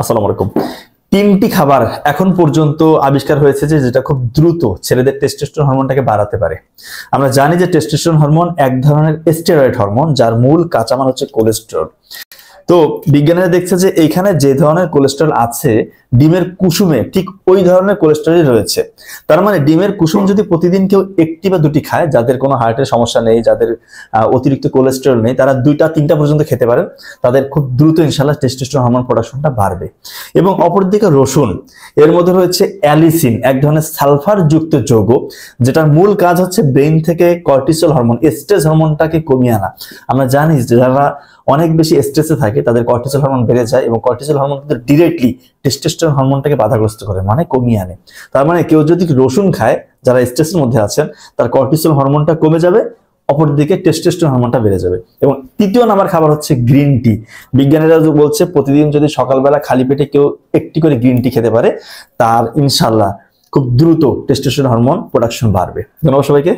আসসালামু আলাইকুম। তিনটি খাবার এখন পর্যন্ত আবিষ্কার হয়েছে যেটা খুব দ্রুত ছেলেদের টেস্টোস্টেরন হরমোনটাকে বাড়াতে পারে। আমরা জানি যে টেস্টোস্টেরন হরমোন এক ধরনের স্টেরয়েড হরমোন, যার মূল কাঁচামাল হচ্ছে কোলেস্টেরল। তো বিজ্ঞানীরা দেখছে যে এইখানে যে ধরনের কোলেস্টেরল আছে ডিমের কুসুমে ঠিক ওই ধরনের কোলেস্টেরলই রয়েছে। তার মানে ডিমের কুসুম যদি প্রতিদিন কেউ একটি বা দুটি খায়, যাদের কোনো হার্টের সমস্যা নেই, যাদের অতিরিক্ত কোলেস্টেরল নেই, তারা 2টা-3টা পর্যন্ত খেতে পারেন। তাদের খুব দ্রুত ইনশাআল্লাহ টেস্টোস্টেরন হরমোন প্রোডাকশনটা বাড়বে। এবং অপরদিকে রসুন, এর মধ্যে রয়েছে অ্যালিসিন, এক ধরনের সালফার যুক্ত যৌগ, যেটার মূল কাজ হচ্ছে ব্রেইন থেকে কর্টিসল হরমোন, স্ট্রেস হরমোনটাকে কমিয়ে আনা। আমরা জানি যে যারা অনেক বেশি স্ট্রেসে থাকে তাদের কর্টিসল হরমোন বেড়ে যায়, এবং কর্টিসল হরমোন কিন্তু ডিরেক্টলি টেস্টোস্টেরন হরমোনটাকে বাধাগ্রস্ত করে, মানে কমিয়ে আনে। তার মানে কেউ যদি রসুন খায়, যারা স্ট্রেসের মধ্যে আছেন, তার কর্টিসল হরমোনটা কমে যাবে, অপরদিকে টেস্টোস্টেরন হরমোনটা বেড়ে যাবে। এবং তৃতীয় নাম্বার খাবার হচ্ছে গ্রিন টি। বিজ্ঞানীরা বলছে প্রতিদিন যদি সকালবেলা খালি পেটে কেউ একটি করে গ্রিন টি খেতে পারে, তার ইনশাআল্লাহ খুব দ্রুত টেস্টোস্টেরন হরমোন প্রোডাকশন বাড়বে। ধন্যবাদ সবাইকে।